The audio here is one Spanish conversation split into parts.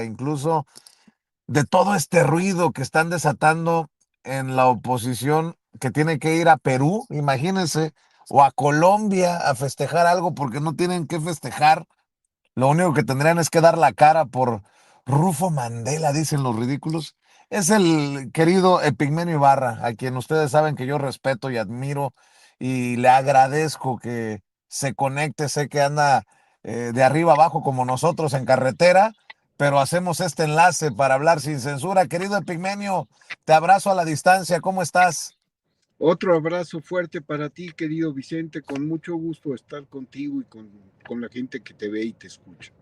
incluso de todo este ruido que están desatando en la oposición, que tiene que ir a Perú, imagínense, o a Colombia a festejar algo porque no tienen que festejar. Lo único que tendrían es que dar la cara por Rufo Mandela, dicen los ridículos. Es el querido Epigmenio Ibarra, a quien ustedes saben que yo respeto y admiro y le agradezco que se conecte. Sé que anda de arriba abajo como nosotros en carretera, pero hacemos este enlace para hablar sin censura. Querido Epigmenio, te abrazo a la distancia. ¿Cómo estás? Otro abrazo fuerte para ti, querido Vicente. Con mucho gusto estar contigo y con la gente que te ve y te escucha.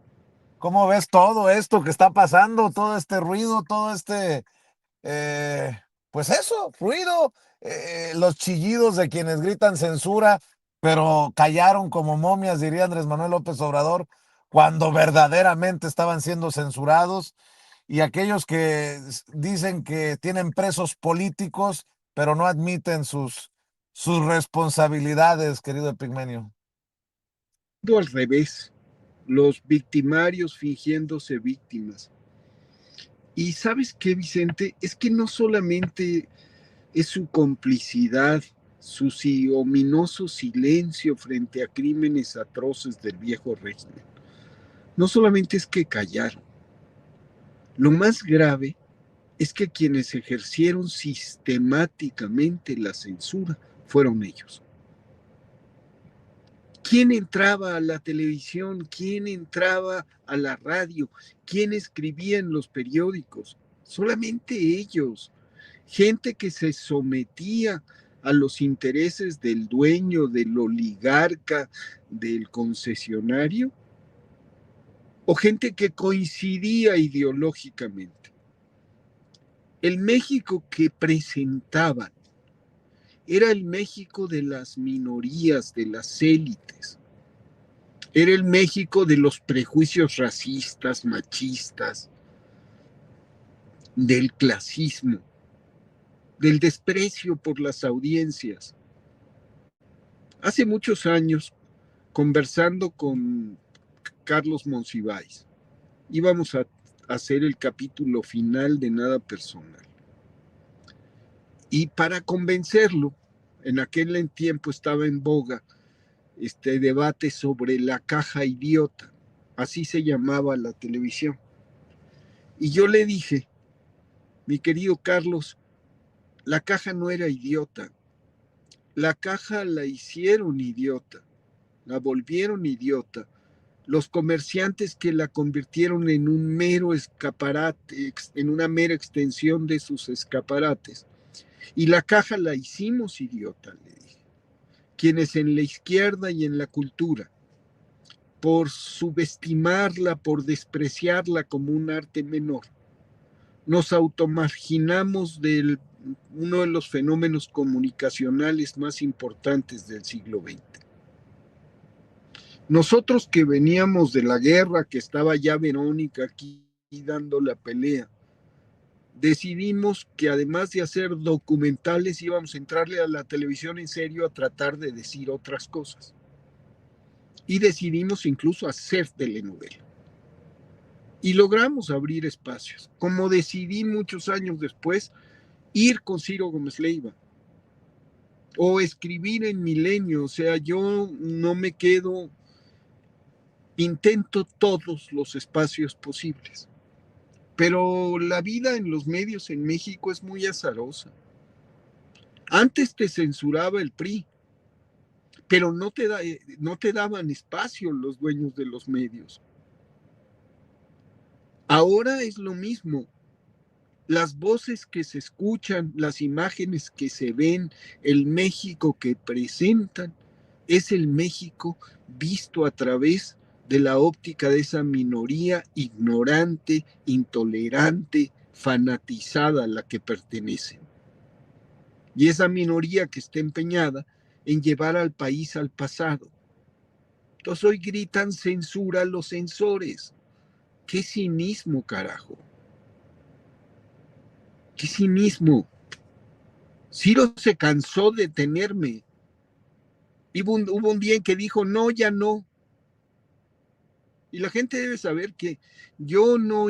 ¿Cómo ves todo esto que está pasando? Todo este ruido, todo este pues eso, ruido, los chillidos de quienes gritan censura, pero callaron como momias, diría Andrés Manuel López Obrador, cuando verdaderamente estaban siendo censurados, y aquellos que dicen que tienen presos políticos, pero no admiten sus responsabilidades, querido Epigmenio. Al revés, los victimarios fingiéndose víctimas. Y sabes qué, Vicente, es que no solamente es su complicidad, su ominoso silencio frente a crímenes atroces del viejo régimen. No solamente es que callaron. Lo más grave es que quienes ejercieron sistemáticamente la censura fueron ellos. ¿Quién entraba a la televisión? ¿Quién entraba a la radio? ¿Quién escribía en los periódicos? Solamente ellos. Gente que se sometía a los intereses del dueño, del oligarca, del concesionario, o gente que coincidía ideológicamente. El México que presentaban era el México de las minorías, de las élites. Era el México de los prejuicios racistas, machistas, del clasismo, del desprecio por las audiencias. Hace muchos años, conversando con Carlos Monsiváis, íbamos a hacer el capítulo final de Nada Personal. Y para convencerlo, en aquel tiempo estaba en boga este debate sobre la caja idiota, así se llamaba la televisión. Y yo le dije, mi querido Carlos, la caja no era idiota, la caja la hicieron idiota, la volvieron idiota los comerciantes que la convirtieron en un mero escaparate, en una mera extensión de sus escaparates. Y la caja la hicimos idiota, le dije. Quienes en la izquierda y en la cultura, por subestimarla, por despreciarla como un arte menor, nos automarginamos de uno de los fenómenos comunicacionales más importantes del siglo XX. Nosotros que veníamos de la guerra, que estaba ya Verónica aquí dando la pelea, decidimos que además de hacer documentales íbamos a entrarle a la televisión en serio a tratar de decir otras cosas. Y decidimos incluso hacer telenovela. Y logramos abrir espacios. Como decidí muchos años después ir con Ciro Gómez Leiva o escribir en Milenio. O sea, yo no me quedo, intento todos los espacios posibles. Pero la vida en los medios en México es muy azarosa. Antes te censuraba el PRI, pero no te daban espacio los dueños de los medios. Ahora es lo mismo. Las voces que se escuchan, las imágenes que se ven, el México que presentan, es el México visto a través de la óptica de esa minoría ignorante, intolerante, fanatizada a la que pertenecen. Y esa minoría que está empeñada en llevar al país al pasado. Entonces hoy gritan censura a los censores. ¡Qué cinismo, carajo! ¡Qué cinismo! Ciro se cansó de tenerme. Hubo un día en que dijo, no, ya no. Y la gente debe saber que yo no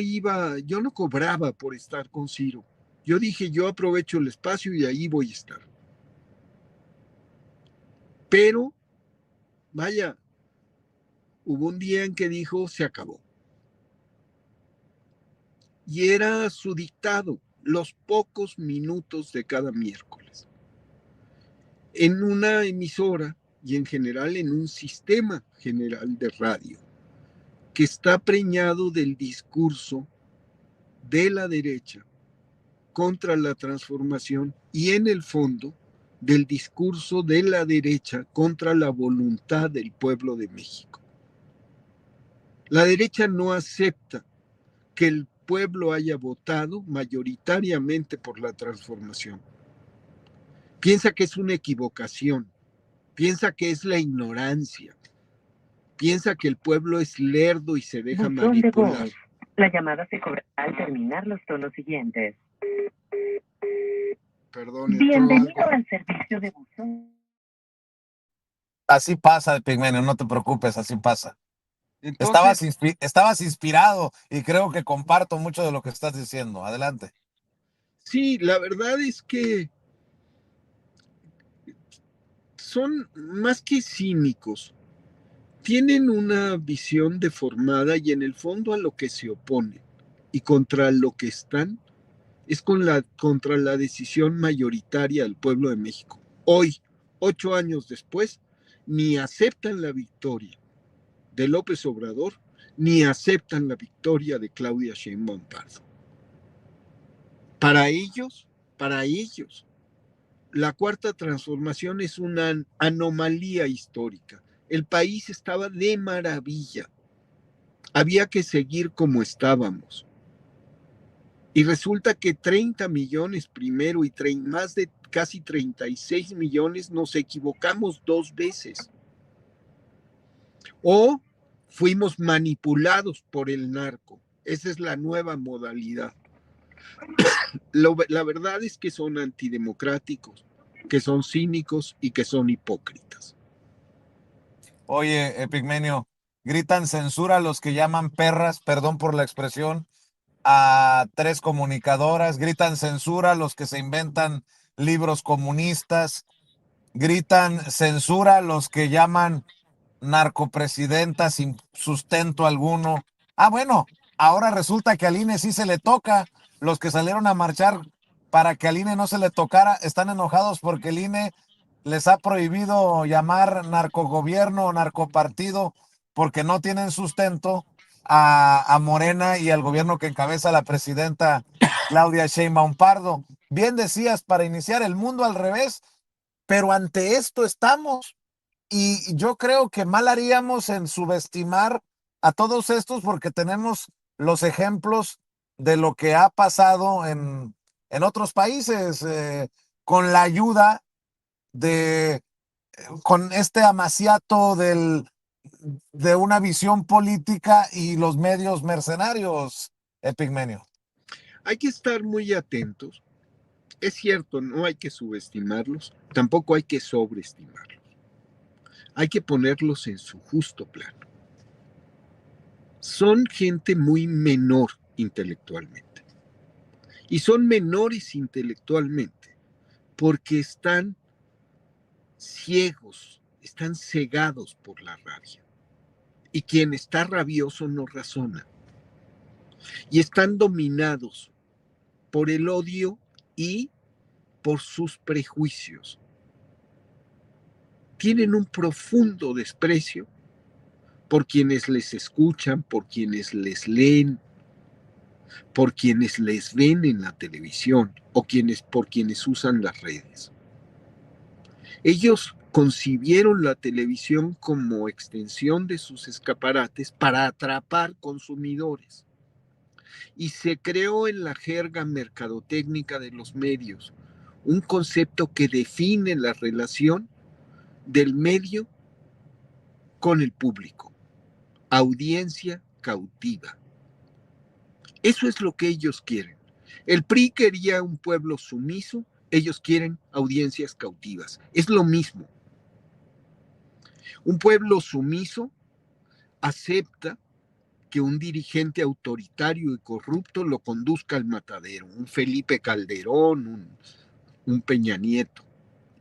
cobraba por estar con Ciro. Yo dije, yo aprovecho el espacio y ahí voy a estar. Pero, vaya, hubo un día en que dijo, se acabó. Y era su dictado, los pocos minutos de cada miércoles. En una emisora y en general en un sistema general de radio que está preñado del discurso de la derecha contra la transformación y en el fondo del discurso de la derecha contra la voluntad del pueblo de México. La derecha no acepta que el pueblo haya votado mayoritariamente por la transformación. Piensa que es una equivocación, piensa que es la ignorancia, piensa que el pueblo es lerdo y se deja manipular. La llamada se cobrará al terminar los tonos siguientes. Perdón, Bienvenido al servicio de buzón. Así pasa, Epigmenio, no te preocupes, así pasa. Entonces, estabas inspirado y creo que comparto mucho de lo que estás diciendo. Adelante. Sí, la verdad es que son más que cínicos, tienen una visión deformada y en el fondo a lo que se oponen y contra lo que están es contra la decisión mayoritaria del pueblo de México. Hoy, 8 años después, ni aceptan la victoria de López Obrador, ni aceptan la victoria de Claudia Sheinbaum Pardo. Para ellos, la cuarta transformación es una anomalía histórica. El país estaba de maravilla. Había que seguir como estábamos. Y resulta que 30 millones primero y más de casi 36 millones nos equivocamos 2 veces. O fuimos manipulados por el narco. Esa es la nueva modalidad. La verdad es que son antidemocráticos, que son cínicos y que son hipócritas. Oye, Epigmenio, gritan censura a los que llaman perras, perdón por la expresión, a 3 comunicadoras, gritan censura a los que se inventan libros comunistas, gritan censura a los que llaman narcopresidenta sin sustento alguno. Ah, bueno, ahora resulta que al INE sí se le toca. Los que salieron a marchar para que al INE no se le tocara están enojados porque el INE les ha prohibido llamar narcogobierno o narcopartido porque no tienen sustento a Morena y al gobierno que encabeza la presidenta Claudia Sheinbaum Pardo. Bien decías, para iniciar el mundo al revés, pero ante esto estamos. Y yo creo que mal haríamos en subestimar a todos estos porque tenemos los ejemplos de lo que ha pasado en otros países con la ayuda de, con este amaciato de una visión política y los medios mercenarios, Epigmenio. Hay que estar muy atentos. Es cierto, no hay que subestimarlos, tampoco hay que sobreestimarlos. Hay que ponerlos en su justo plano. Son gente muy menor intelectualmente. Y son menores intelectualmente porque están ciegos, están cegados por la rabia. Y quien está rabioso no razona. Y están dominados por el odio y por sus prejuicios. Tienen un profundo desprecio por quienes les escuchan, por quienes les leen, por quienes les ven en la televisión o por quienes usan las redes. Ellos concibieron la televisión como extensión de sus escaparates para atrapar consumidores. Y se creó en la jerga mercadotécnica de los medios un concepto que define la relación del medio con el público. Audiencia cautiva. Eso es lo que ellos quieren. El PRI quería un pueblo sumiso, ellos quieren audiencias cautivas. Es lo mismo. Un pueblo sumiso acepta que un dirigente autoritario y corrupto lo conduzca al matadero, un Felipe Calderón, un Peña Nieto,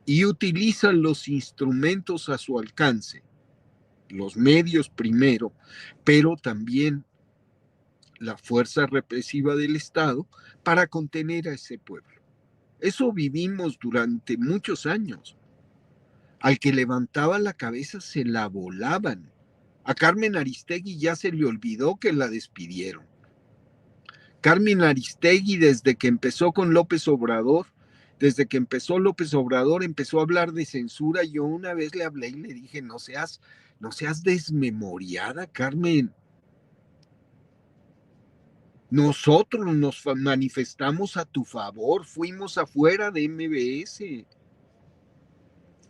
y utilizan los instrumentos a su alcance, los medios primero, pero también la fuerza represiva del Estado para contener a ese pueblo. Eso vivimos durante muchos años. Al que levantaba la cabeza se la volaban. A Carmen Aristegui ya se le olvidó que la despidieron. Carmen Aristegui, desde que empezó con López Obrador, empezó a hablar de censura. Yo una vez le hablé y le dije, no seas desmemoriada, Carmen. Nosotros nos manifestamos a tu favor, fuimos afuera de MBS.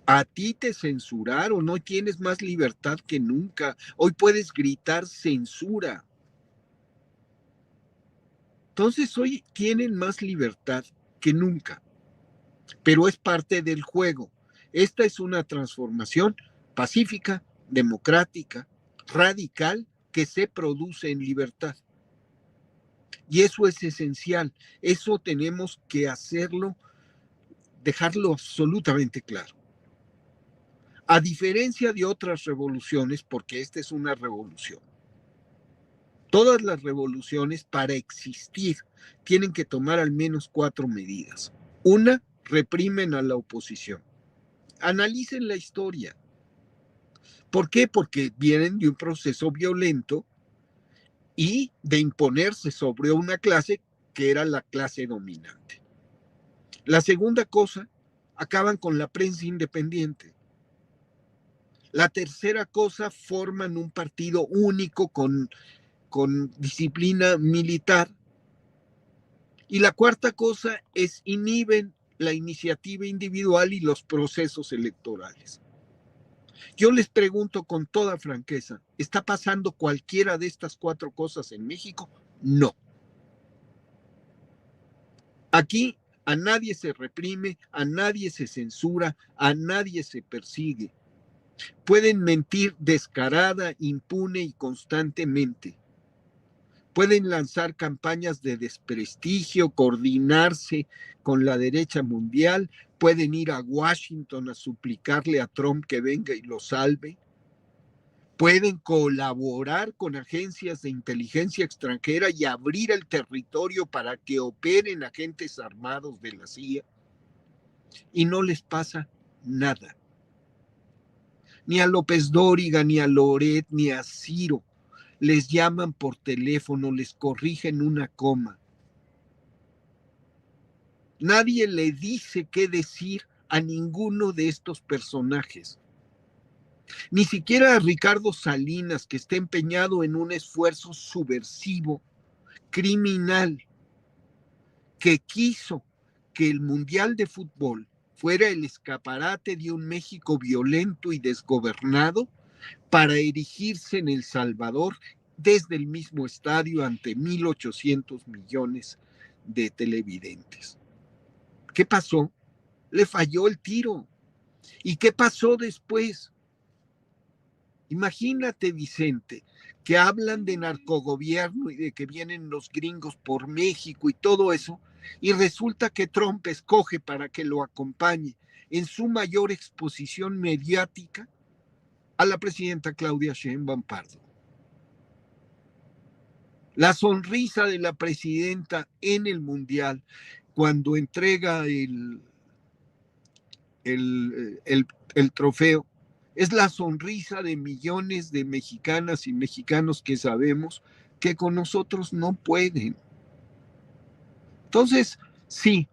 A ti te censuraron, hoy tienes más libertad que nunca. Hoy puedes gritar censura. Entonces hoy tienen más libertad que nunca, pero es parte del juego. Esta es una transformación pacífica, democrática, radical, que se produce en libertad. Y eso es esencial. Eso tenemos que hacerlo, dejarlo absolutamente claro. A diferencia de otras revoluciones, porque esta es una revolución, todas las revoluciones para existir tienen que tomar al menos 4 medidas. Una, reprimen a la oposición. Analicen la historia. ¿Por qué? Porque vienen de un proceso violento y de imponerse sobre una clase que era la clase dominante. La segunda cosa, acaban con la prensa independiente. La tercera cosa, forman un partido único con disciplina militar. Y la cuarta cosa es inhiben la iniciativa individual y los procesos electorales. Yo les pregunto con toda franqueza, ¿está pasando cualquiera de estas 4 cosas en México? No. Aquí a nadie se reprime, a nadie se censura, a nadie se persigue. Pueden mentir descarada, impune y constantemente. Pueden lanzar campañas de desprestigio, coordinarse con la derecha mundial, pueden ir a Washington a suplicarle a Trump que venga y lo salve, pueden colaborar con agencias de inteligencia extranjera y abrir el territorio para que operen agentes armados de la CIA, y no les pasa nada. Ni a López Dóriga, ni a Loret, ni a Ciro. Les llaman por teléfono, les corrigen una coma. Nadie le dice qué decir a ninguno de estos personajes. Ni siquiera a Ricardo Salinas, que está empeñado en un esfuerzo subversivo, criminal, que quiso que el Mundial de Fútbol fuera el escaparate de un México violento y desgobernado para erigirse en El Salvador desde el mismo estadio ante 1.800 millones de televidentes. ¿Qué pasó? Le falló el tiro. ¿Y qué pasó después? Imagínate, Vicente, que hablan de narcogobierno y de que vienen los gringos por México y todo eso, y resulta que Trump escoge para que lo acompañe en su mayor exposición mediática a la presidenta Claudia Sheinbaum Pardo. La sonrisa de la presidenta en el Mundial cuando entrega el trofeo es la sonrisa de millones de mexicanas y mexicanos que sabemos que con nosotros no pueden. Entonces, sí,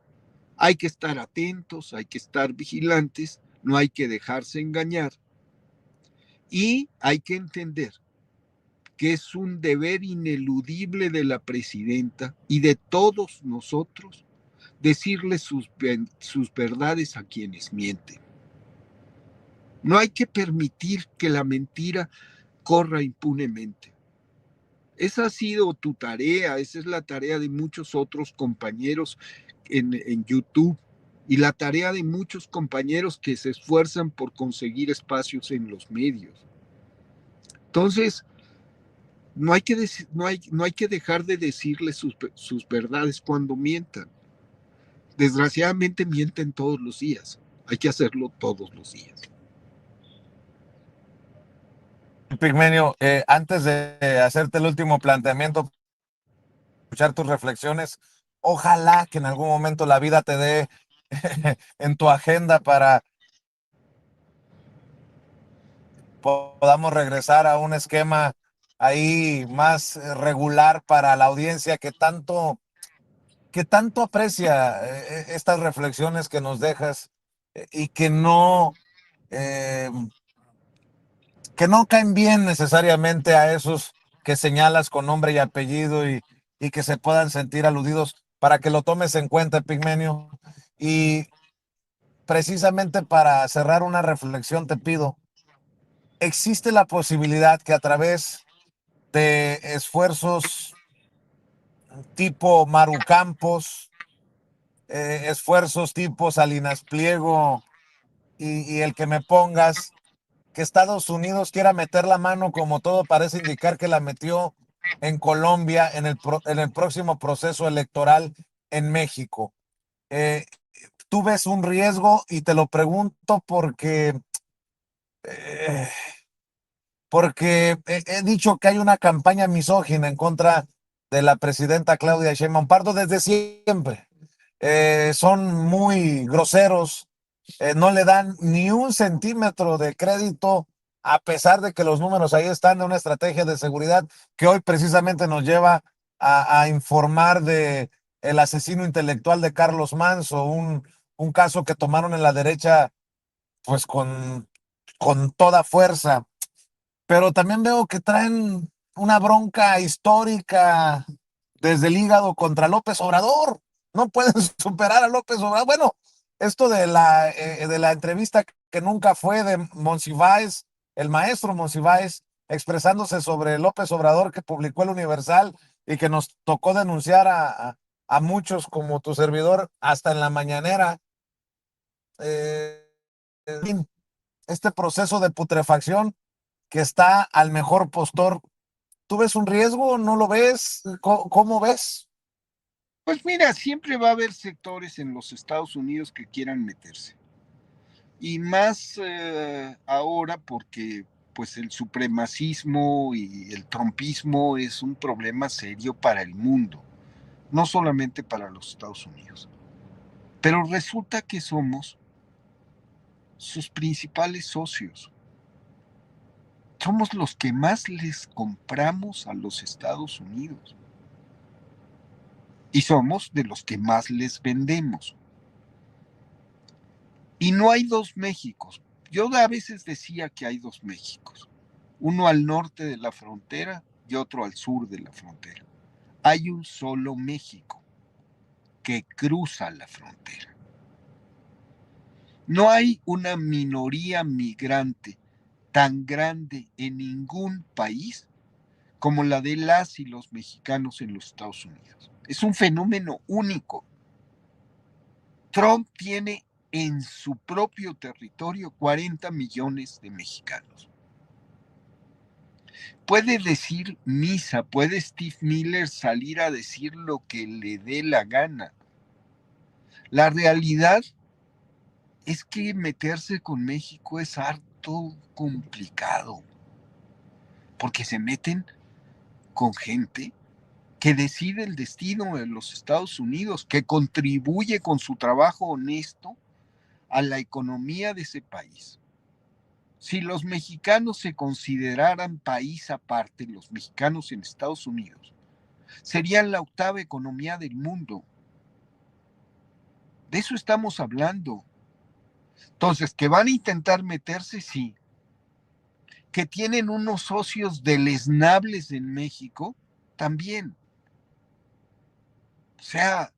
hay que estar atentos, hay que estar vigilantes, no hay que dejarse engañar y hay que entender que es un deber ineludible de la presidenta y de todos nosotros decirle sus verdades a quienes mienten. No hay que permitir que la mentira corra impunemente. Esa ha sido tu tarea, esa es la tarea de muchos otros compañeros en YouTube y la tarea de muchos compañeros que se esfuerzan por conseguir espacios en los medios. Entonces, No hay que dejar de decirles sus verdades cuando mientan. Desgraciadamente mienten todos los días. Hay que hacerlo todos los días. Pigmenio, antes de hacerte el último planteamiento, escuchar tus reflexiones, ojalá que en algún momento la vida te dé en tu agenda para podamos regresar a un esquema ahí más regular para la audiencia que tanto aprecia estas reflexiones que nos dejas y eh, que no caen bien necesariamente a esos que señalas con nombre y apellido y que se puedan sentir aludidos para que lo tomes en cuenta, Pigmenio. Y precisamente para cerrar una reflexión te pido, ¿existe la posibilidad que a través de esfuerzos tipo Maru Campos, esfuerzos tipo Salinas Pliego y el que me pongas, que Estados Unidos quiera meter la mano, como todo parece indicar que la metió en Colombia en el próximo proceso electoral en México? Eh, ¿Tú ves un riesgo? Y te lo pregunto eh, porque he dicho que hay una campaña misógina en contra de la presidenta Claudia Sheinbaum Pardo desde siempre. Son muy groseros, no le dan ni un centímetro de crédito, a pesar de que los números ahí están de una estrategia de seguridad que hoy precisamente nos lleva a informar de el asesino intelectual de Carlos Manso, un caso que tomaron en la derecha pues con toda fuerza, pero también veo que traen una bronca histórica desde el hígado contra López Obrador. No pueden superar a López Obrador. Bueno, esto de la entrevista que nunca fue de Monsiváis, el maestro Monsiváis, expresándose sobre López Obrador que publicó el Universal y que nos tocó denunciar a muchos como tu servidor hasta en la mañanera. Eh, este proceso de putrefacción que está al mejor postor. ¿Tú ves un riesgo? ¿No lo ves? ¿Cómo ves? Pues mira, siempre va a haber sectores en los Estados Unidos que quieran meterse. Y más ahora porque pues el supremacismo y el trumpismo es un problema serio para el mundo, no solamente para los Estados Unidos. Pero resulta que somos sus principales socios. Somos los que más les compramos a los Estados Unidos. Y somos de los que más les vendemos. Y no hay dos Méxicos. Yo a veces decía que hay dos Méxicos. Uno al norte de la frontera y otro al sur de la frontera. Hay un solo México que cruza la frontera. No hay una minoría migrante tan grande en ningún país como la de las y los mexicanos en los Estados Unidos. Es un fenómeno único. Trump tiene en su propio territorio 40 millones de mexicanos. Puede decir misa, puede Steve Miller salir a decir lo que le dé la gana. La realidad es que meterse con México es harto complicado, porque se meten con gente que decide el destino de los Estados Unidos, que contribuye con su trabajo honesto a la economía de ese país. Si los mexicanos se consideraran país aparte, los mexicanos en Estados Unidos, serían la octava economía del mundo. De eso estamos hablando. Entonces, que van a intentar meterse, sí. Que tienen unos socios deleznables en México, también. O sea,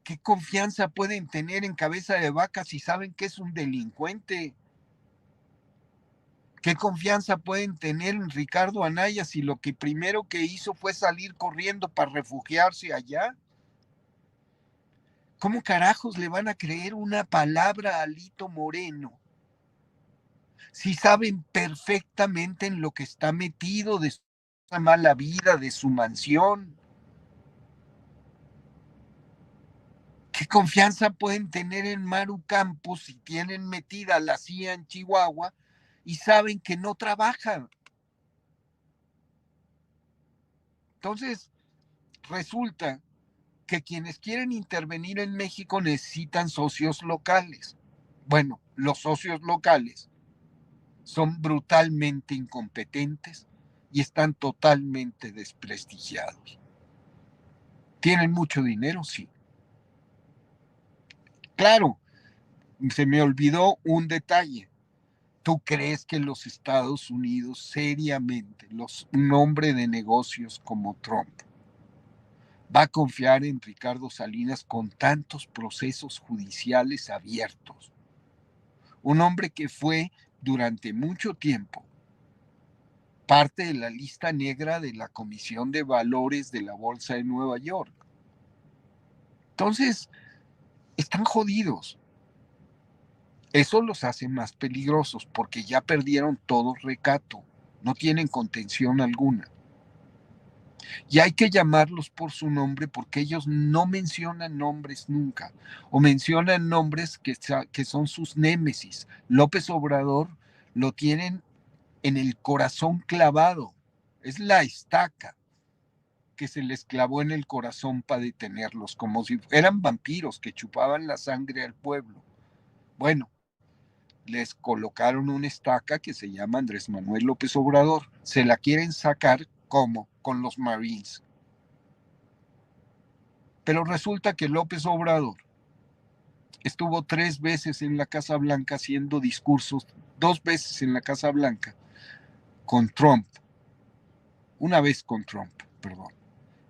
¿qué confianza pueden tener en Cabeza de Vaca si saben que es un delincuente? ¿Qué confianza pueden tener en Ricardo Anaya si lo que primero que hizo fue salir corriendo para refugiarse allá? ¿Cómo carajos le van a creer una palabra a Alito Moreno si saben perfectamente en lo que está metido mala vida de su mansión. ¿Qué confianza pueden tener en Maru Campos si tienen metida a la CIA en Chihuahua y saben que no trabaja? Entonces, resulta que quienes quieren intervenir en México necesitan socios locales. Bueno, los socios locales son brutalmente incompetentes y están totalmente desprestigiados. ¿Tienen mucho dinero? Sí. Claro, se me olvidó un detalle. ¿Tú crees que los Estados Unidos seriamente, un hombre de negocios como Trump, va a confiar en Ricardo Salinas con tantos procesos judiciales abiertos? Un hombre que fue durante mucho tiempo parte de la lista negra de la Comisión de Valores de la Bolsa de Nueva York. Entonces, están jodidos. Eso los hace más peligrosos porque ya perdieron todo recato, no tienen contención alguna. Y hay que llamarlos por su nombre porque ellos no mencionan nombres nunca, o mencionan nombres que son sus némesis. López Obrador lo tienen en el corazón clavado, es la estaca que se les clavó en el corazón para detenerlos, como si eran vampiros que chupaban la sangre al pueblo. Bueno, les colocaron una estaca que se llama Andrés Manuel López Obrador. Se la quieren sacar como con los Marines. Pero resulta que López Obrador estuvo 3 veces en la Casa Blanca haciendo discursos, 2 veces en la Casa Blanca con Trump, una vez con Trump, perdón,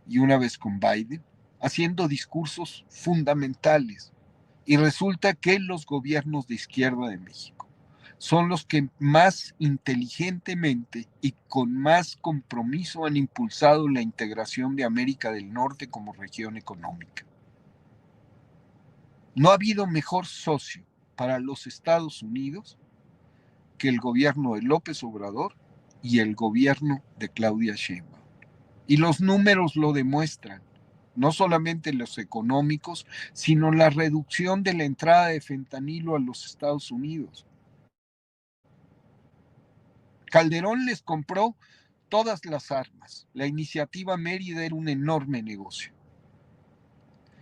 y una vez con Biden, haciendo discursos fundamentales. Y resulta que los gobiernos de izquierda de México son los que más inteligentemente y con más compromiso han impulsado la integración de América del Norte como región económica. No ha habido mejor socio para los Estados Unidos que el gobierno de López Obrador y el gobierno de Claudia Sheinbaum. Y los números lo demuestran, no solamente los económicos, sino la reducción de la entrada de fentanilo a los Estados Unidos. Calderón les compró todas las armas. La iniciativa Mérida era un enorme negocio.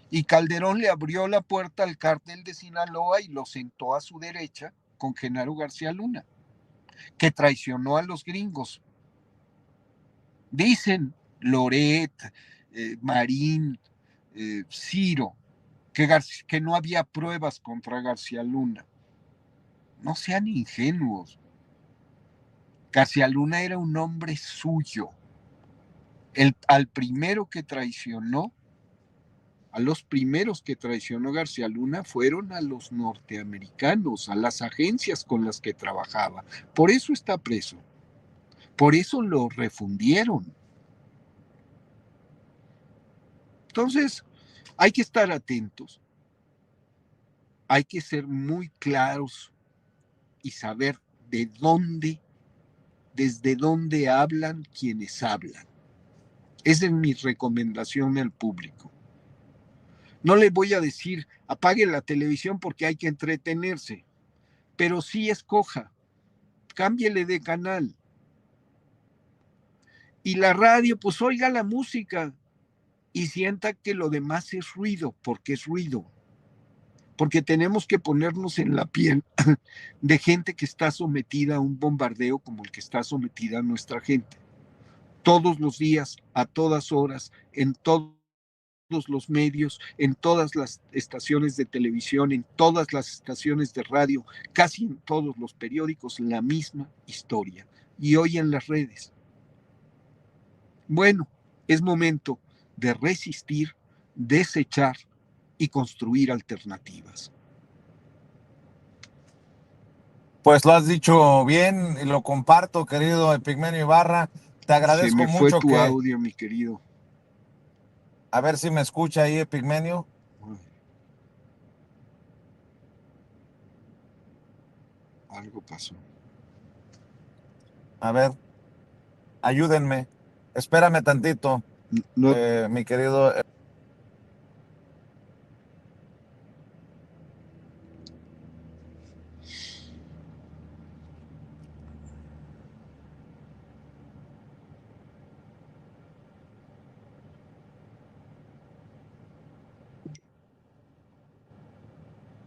Y Calderón le abrió la puerta al cártel de Sinaloa y lo sentó a su derecha con Genaro García Luna, que traicionó a los gringos. Dicen Loret, Marín, Ciro, que no había pruebas contra García Luna. No sean ingenuos. García Luna era un hombre suyo. Al primero que traicionó, a los primeros que traicionó García Luna fueron a los norteamericanos, a las agencias con las que trabajaba. Por eso está preso. Por eso lo refundieron. Entonces, hay que estar atentos. Hay que ser muy claros y saber desde dónde hablan quienes hablan. Esa es mi recomendación al público. No le voy a decir, apague la televisión porque hay que entretenerse, pero sí escoja, cámbiele de canal. Y la radio, pues oiga la música y sienta que lo demás es ruido, porque es ruido. Porque tenemos que ponernos en la piel de gente que está sometida a un bombardeo como el que está sometida nuestra gente. Todos los días, a todas horas, en todos los medios, en todas las estaciones de televisión, en todas las estaciones de radio, casi en todos los periódicos, la misma historia. Y hoy en las redes. Bueno, es momento de resistir, desechar y construir alternativas. Pues lo has dicho bien y lo comparto, querido Epigmenio Ibarra. Te Se agradezco me fue mucho tu que, audio, mi querido. a ver si me escucha ahí, Epigmenio. Algo pasó. A ver, ayúdenme. Espérame tantito, No, mi querido.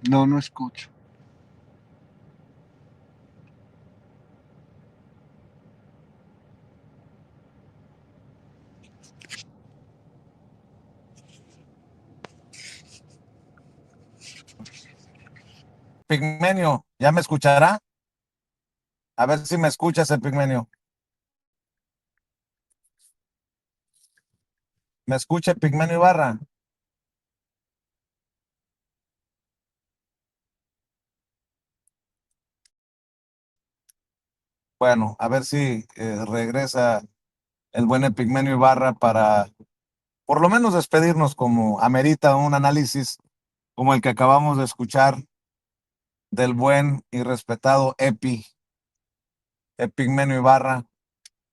no escucho. Pigmenio, ¿ya me escuchará? A ver si me escuchas, el Pigmenio. ¿Me escucha Pigmenio Ibarra? Bueno, a ver si regresa el buen Epigmenio Ibarra para por lo menos despedirnos como amerita un análisis como el que acabamos de escuchar del buen y respetado Epigmenio Ibarra,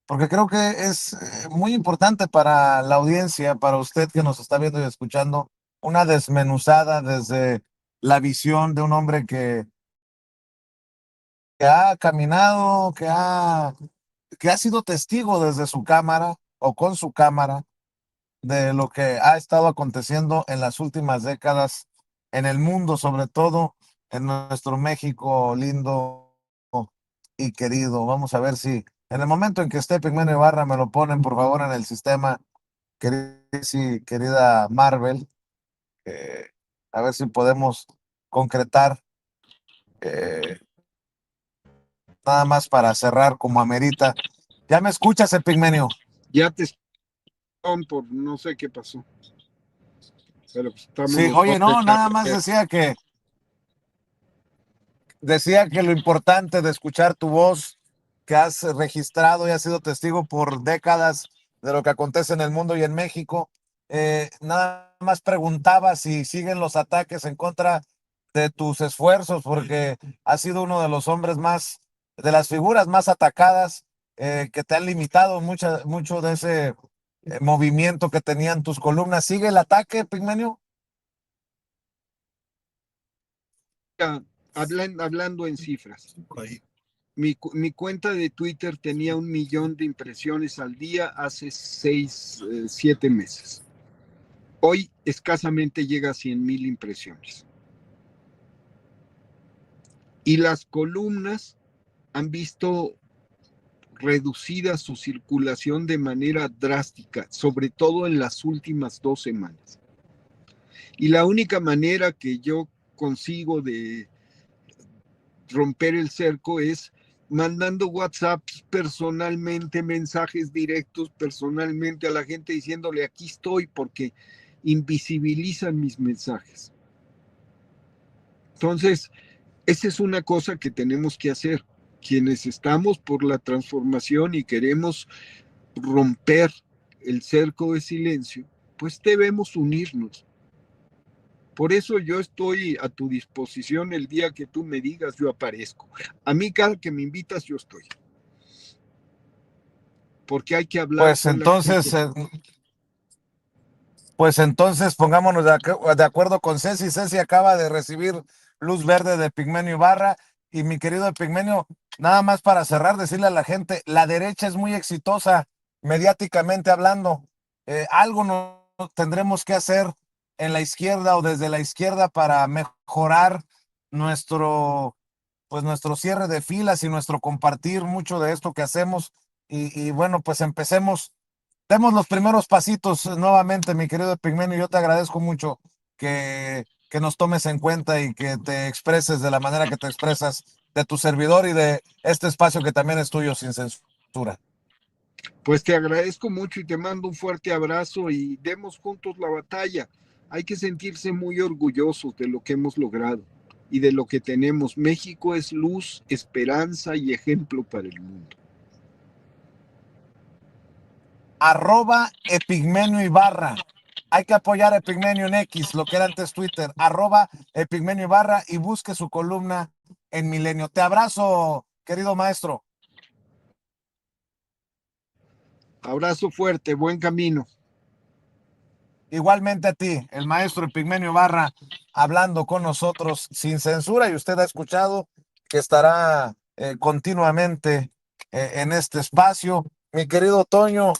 porque creo que es muy importante para la audiencia, para usted que nos está viendo y escuchando, una desmenuzada desde la visión de un hombre que ha caminado, que ha sido testigo desde su cámara o con su cámara de lo que ha estado aconteciendo en las últimas décadas en el mundo, sobre todo en nuestro México lindo y querido. Vamos a ver si en el momento en que esté Pigmenio Ibarra me lo ponen, por favor, en el sistema, sí, querida Marvel, eh, a ver si podemos concretar, eh, nada más para cerrar como amerita. ¿Ya me escuchas, Epigmenio? Ya te por no sé qué pasó. Pero pues estamos Sí, los oye, dos de no, nada más charla. decía que lo importante de escuchar tu voz, que has registrado y has sido testigo por décadas de lo que acontece en el mundo y en México, nada más preguntaba si siguen los ataques en contra de tus esfuerzos, porque has sido uno de los hombres más, de las figuras más atacadas, que te han limitado mucho de ese movimiento que tenían tus columnas. ¿Sigue el ataque, Pigmenio? Hablando en cifras. Mi cuenta de Twitter tenía 1 millón de impresiones al día hace 7 meses. Hoy escasamente llega a 100,000 impresiones. Y las columnas han visto reducida su circulación de manera drástica, sobre todo en las últimas 2 semanas. Y la única manera que yo consigo de romper el cerco es mandando WhatsApps personalmente, mensajes directos personalmente a la gente diciéndole aquí estoy, porque invisibilizan mis mensajes. Entonces, esa es una cosa que tenemos que hacer. Quienes estamos por la transformación y queremos romper el cerco de silencio, pues debemos unirnos. Por eso yo estoy a tu disposición el día que tú me digas, yo aparezco. A mí cada que me invitas, yo estoy. Porque hay que hablar Pues con la gente. entonces, Pues entonces pongámonos de acuerdo con Ceci. Ceci acaba de recibir luz verde de Pigmenio Ibarra. Y mi querido Pigmenio, nada más para cerrar, decirle a la gente, la derecha es muy exitosa, mediáticamente hablando. Algo no tendremos que hacer en la izquierda o desde la izquierda para mejorar nuestro, pues nuestro cierre de filas y nuestro compartir mucho de esto que hacemos. Y bueno, pues empecemos. Demos los primeros pasitos nuevamente, mi querido Pigmenio. Yo te agradezco mucho que nos tomes en cuenta y que te expreses de la manera que te expresas de tu servidor y de este espacio que también es tuyo sin censura. Pues te agradezco mucho y te mando un fuerte abrazo y demos juntos la batalla. Hay que sentirse muy orgullosos de lo que hemos logrado y de lo que tenemos. México es luz, esperanza y ejemplo para el mundo. @Epigmenio Ibarra. Hay que apoyar a Epigmenio en X, lo que era antes Twitter. @Epigmenio Ibarra y busque su columna en Milenio. Te abrazo, querido maestro. Abrazo fuerte, buen camino. Igualmente a ti, el maestro Epigmenio Barra, hablando con nosotros sin censura, y usted ha escuchado que estará continuamente en este espacio. Mi querido Toño,